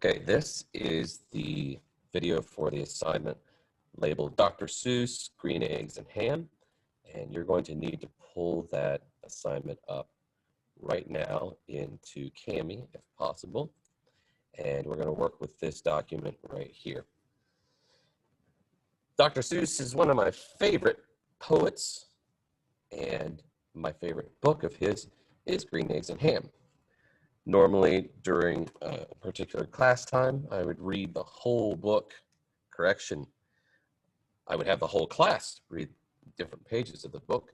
Okay, this is the video for the assignment labeled Dr. Seuss, Green Eggs and Ham, and you're going to need to pull that assignment up right now into Kami if possible, and we're going to work with this document right here. Dr. Seuss is one of my favorite poets, and my favorite book of his is Green Eggs and Ham. Normally, during a particular class time, I would read the whole book. Correction, I would have the whole class read different pages of the book.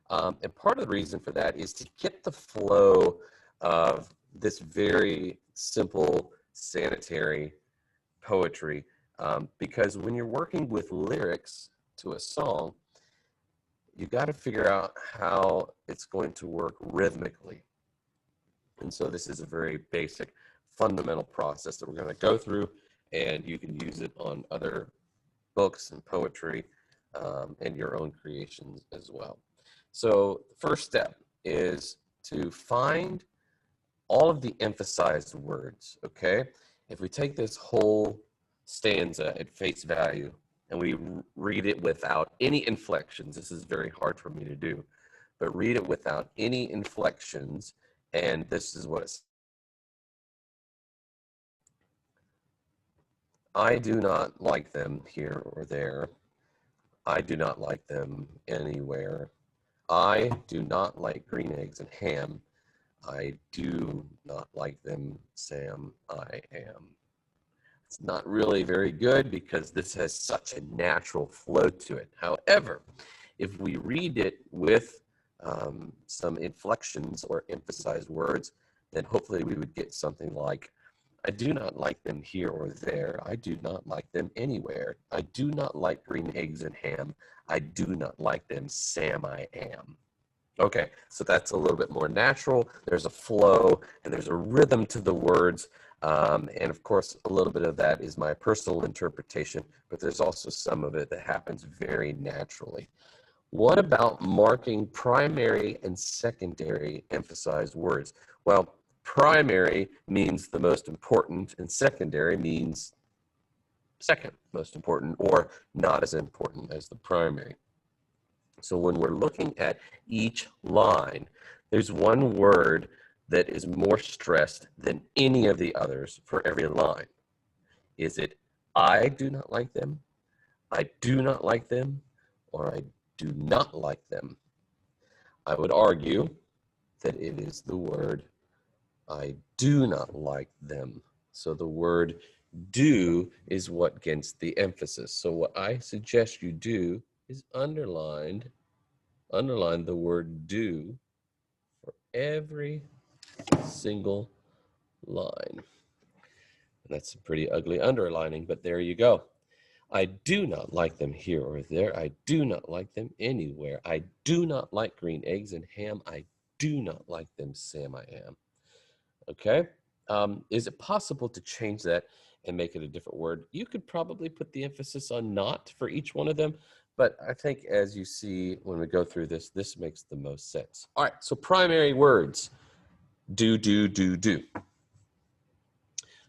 And part of the reason for that is to get the flow of this very simple, sanitary poetry. Because when you're working with lyrics to a song, you got to figure out how it's going to work rhythmically. And so this is a very basic, fundamental process that we're going to go through, and you can use it on other books and poetry and your own creations as well. So the first step is to find all of the emphasized words, okay? If we take this whole stanza at face value and we read it without any inflections, this is very hard for me to do, but read it without any inflections. And this is what it's. I do not like them here or there. I do not like them anywhere. I do not like green eggs and ham. I do not like them, Sam, I am. It's not really very good because this has such a natural flow to it. However, if we read it with some inflections or emphasized words, then hopefully we would get something like, I do not like them here or there. I do not like them anywhere. I do not like green eggs and ham. I do not like them, Sam, I am. Okay, so that's a little bit more natural. There's a flow and there's a rhythm to the words. And of course, a little bit of that is my personal interpretation, but there's also some of it that happens very naturally. What about marking primary and secondary emphasized words? Well, primary means the most important, and secondary means second most important, or not as important as the primary. So when we're looking at each line, there's one word that is more stressed than any of the others for every line. Is it I do not like them, I do not like them, or I do not like them? I would argue that it is the word I do not like them. So the word do is what gets the emphasis. So what I suggest you do is underline the word do for every single line. And that's a pretty ugly underlining, but there you go. I do not like them here or there. I do not like them anywhere. I do not like green eggs and ham. I do not like them, Sam, I am. Okay? Is it possible to change that and make it a different word? You could probably put the emphasis on not for each one of them, but I think as you see when we go through this, this makes the most sense. All right, so primary words. Do, do, do, do.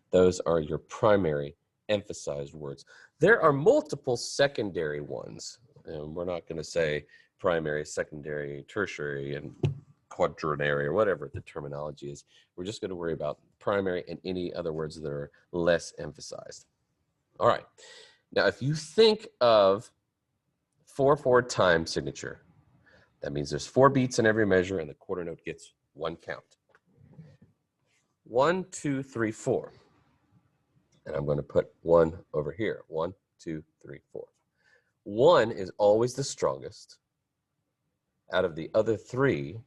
Those are your primary emphasized words. There are multiple secondary ones, and we're not going to say primary, secondary, tertiary, and quaternary, or whatever the terminology is. We're just going to worry about primary and any other words that are less emphasized. All right. Now, if you think of 4/4 time signature, that means there's 4 beats in every measure, and the quarter note gets 1 count. 1, 2, 3, 4. And I'm going to put 1 over here. 1, 2, 3, 4. 1 is always the strongest. Out of the other 3,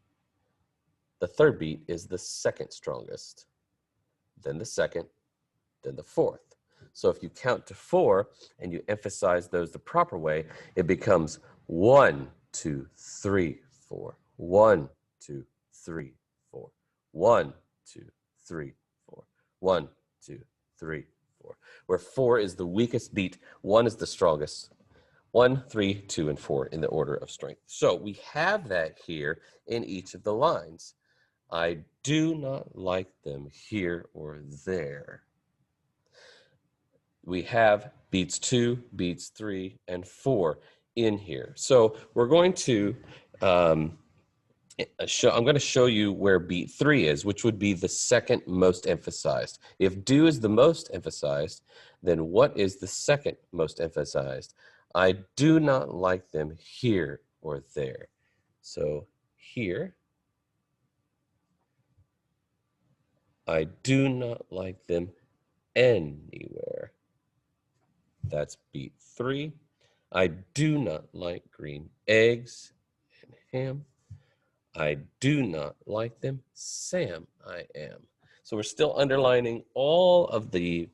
the third beat is the second strongest, then the second, then the fourth. So if you count to 4 and you emphasize those the proper way, it becomes 1, 2, 3, 4. 1, 2, 3, 4. 1, 2, 3, 4. 1, 2, 3, 4. Where 4 is the weakest beat, 1 is the strongest. 1, 3, 2, and 4 in the order of strength. So we have that here in each of the lines. I do not like them here or there. we have beats 2, beats 3, and 4 in here. So we're going to I'm going to show you where beat 3 is, which would be the second most emphasized. If do is the most emphasized, then what is the second most emphasized? I do not like them here or there. So here, I do not like them anywhere. That's beat 3. I do not like green eggs and ham. I do not like them. Sam, I am. So we're still underlining all of the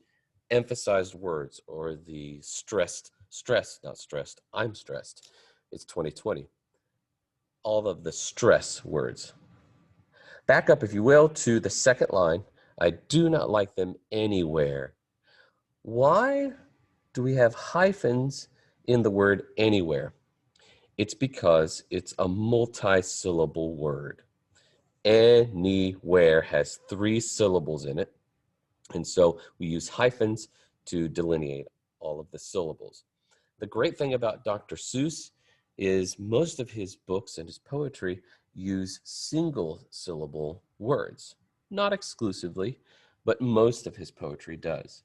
emphasized words or the not stressed, I'm stressed. It's 2020. All of the stress words. Back up, if you will, to the second line. I do not like them anywhere. Why do we have hyphens in the word anywhere? It's because it's a multi-syllable word. Anywhere has 3 syllables in it. And so we use hyphens to delineate all of the syllables. The great thing about Dr. Seuss is most of his books and his poetry use single syllable words. Not exclusively, but most of his poetry does.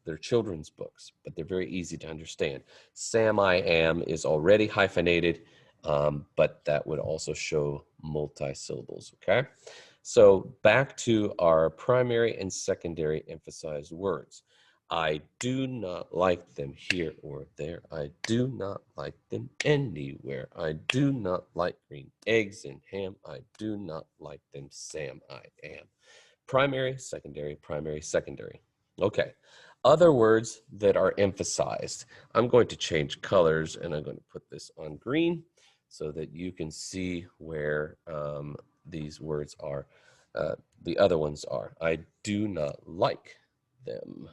They're children's books, but they're very easy to understand. Sam, I am is already hyphenated, but that would also show multi-syllables, okay? So back to our primary and secondary emphasized words. I do not like them here or there. I do not like them anywhere. I do not like green eggs and ham. I do not like them, Sam, I am. Primary, secondary, secondary. Okay. Other words that are emphasized. I'm going to change colors and I'm going to put this on green so that you can see where these words are. The other ones are. I do not like them.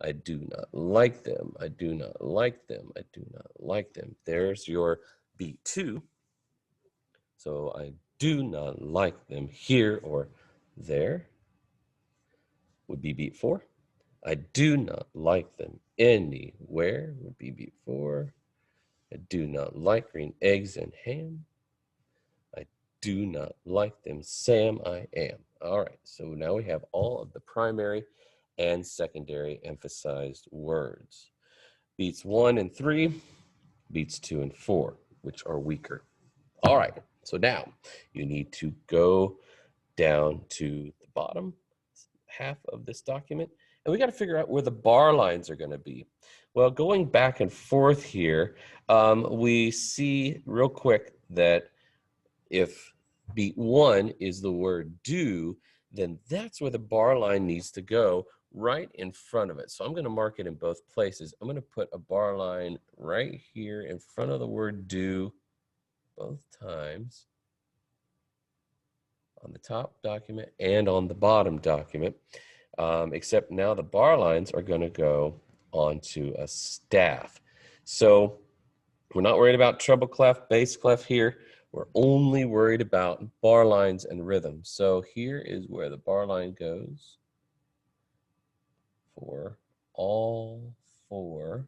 I do not like them. I do not like them. I do not like them. There's your beat 2. So I do not like them here or there would be beat 4. I do not like them anywhere would be beat 4. I do not like green eggs and ham. I do not like them, Sam, I am. All right, so now we have all of the primary and secondary emphasized words. Beats 1 and 3, beats 2 and 4, which are weaker. All right, so now you need to go down to the bottom half of this document, and we got to figure out where the bar lines are going to be. Well, going back and forth here, we see real quick that if beat 1 is the word do, then that's where the bar line needs to go, right in front of it. So I'm going to mark it in both places. I'm going to put a bar line right here in front of the word do both times on the top document and on the bottom document, except now the bar lines are going to go onto a staff. So we're not worried about treble clef, bass clef here. We're only worried about bar lines and rhythm. So here is where the bar line goes for all 4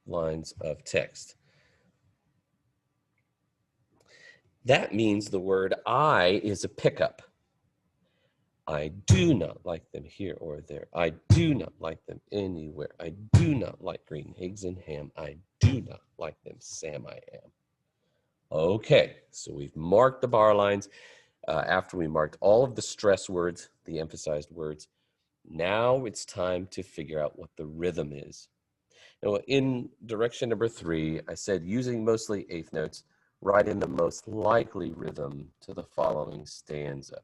lines of text. That means the word I is a pickup. I do not like them here or there. I do not like them anywhere. I do not like green eggs and ham. I do not like them, Sam, I am. Okay, so we've marked the bar lines after we marked all of the stress words, the emphasized words. Now it's time to figure out what the rhythm is. Now, in direction number 3, I said using mostly eighth notes, write in the most likely rhythm to the following stanza.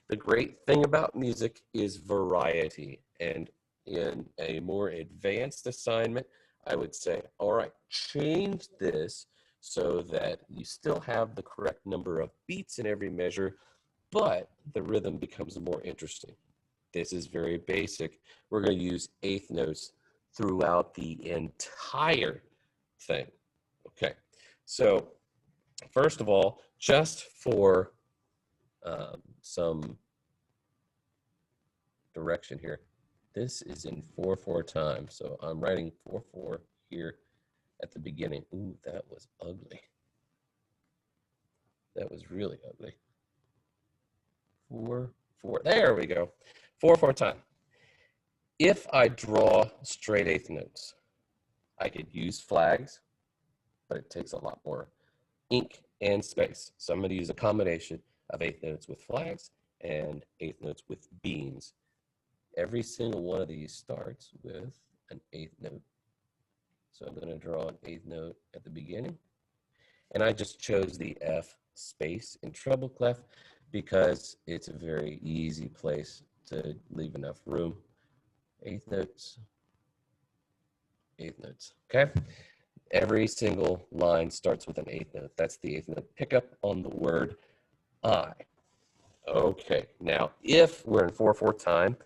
The great thing about music is variety, and in a more advanced assignment, I would say, all right, change this so that you still have the correct number of beats in every measure, but the rhythm becomes more interesting. This is very basic. We're going to use eighth notes throughout the entire thing. Okay, so first of all, just for some direction here. This is in 4/4 time, so I'm writing 4/4 here at the beginning. Ooh, that was ugly. That was really ugly. 4/4. There we go. 4/4 time. If I draw straight eighth notes, I could use flags, but it takes a lot more ink and space. So I'm going to use a combination of eighth notes with flags and eighth notes with beams. Every single one of these starts with an eighth note. So I'm going to draw an eighth note at the beginning. And I just chose the F space in treble clef because it's a very easy place to leave enough room. Eighth notes, eighth notes, okay? Every single line starts with an eighth note. That's the eighth note pickup on the word I. Okay, now if we're in 4/4 time,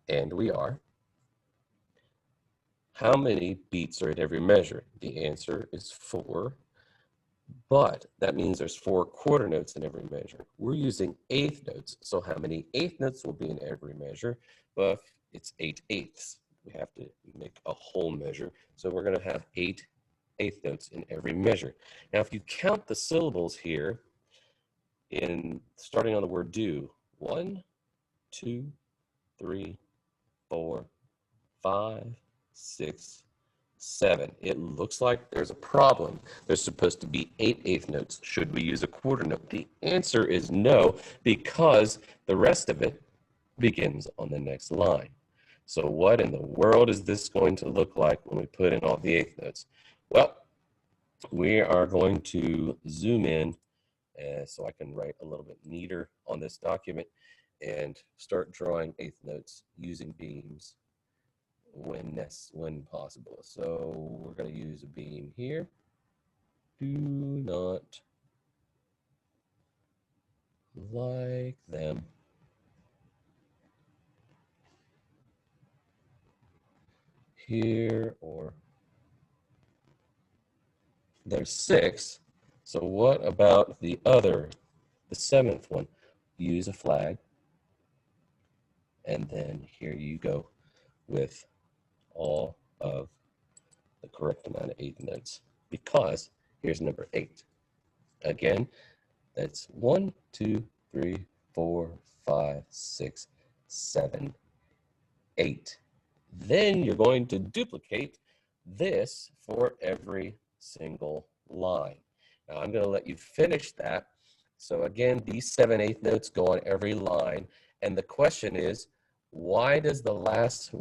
and we are, how many beats are in every measure? The answer is 4, but that means there's 4 quarter notes in every measure. We're using eighth notes, so how many eighth notes will be in every measure? Well, it's 8/8. We have to make a whole measure, so we're going to have 8 eighth notes in every measure. Now, if you count the syllables here, in starting on the word do, 1, 2, 3, 4, 5, 6, 7. It looks like there's a problem. There's supposed to be 8 eighth notes. Should we use a quarter note? The answer is no, because the rest of it begins on the next line. So what in the world is this going to look like when we put in all the eighth notes? Well, we are going to zoom in so I can write a little bit neater on this document and start drawing eighth notes using beams when possible. So we're going to use a beam here. Do not like them. Here, or there's 6. So what about the 7th one? Use a flag. And then here you go with all of the correct amount of eighth notes, because here's number 8. Again, that's 1, 2, 3, 4, 5, 6, 7, 8. Then you're going to duplicate this for every single line. Now I'm going to let you finish that. So again, these 7 eighth notes go on every line. And the question is, why does the last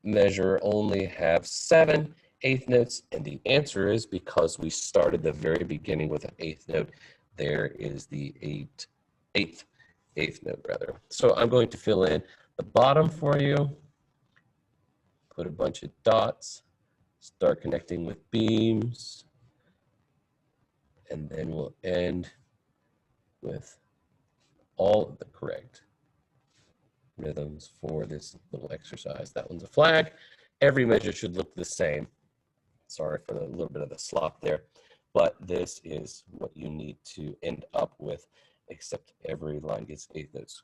measure only have 7 eighth notes? And the answer is because we started the very beginning with an eighth note. There is the eighth note rather. So I'm going to fill in the bottom for you, put a bunch of dots, start connecting with beams, and then we'll end with all of the correct rhythms for this little exercise. That one's a flag. Every measure should look the same. Sorry for a little bit of the slop there, but this is what you need to end up with, except every line gets eighth notes.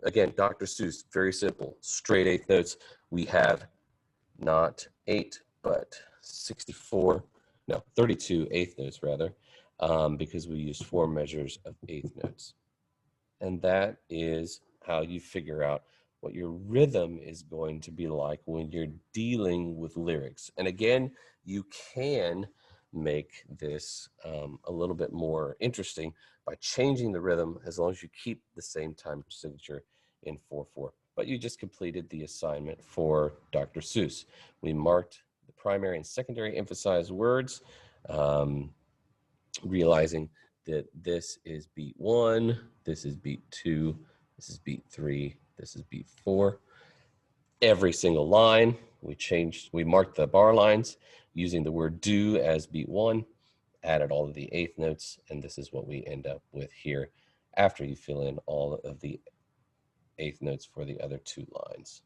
Again, Dr. Seuss, very simple, straight eighth notes. We have not 8, but 32 eighth notes rather, because we used 4 measures of eighth notes. And that is how you figure out what your rhythm is going to be like when you're dealing with lyrics. And again, you can make this a little bit more interesting by changing the rhythm, as long as you keep the same time signature in 4/4. But you just completed the assignment for Dr. Seuss. We marked the primary and secondary emphasized words, realizing that this is beat 1, this is beat 2, this is beat 3, this is beat 4. Every single line, we marked the bar lines using the word do as beat 1, added all of the eighth notes, and this is what we end up with here after you fill in all of the eighth notes for the other 2 lines.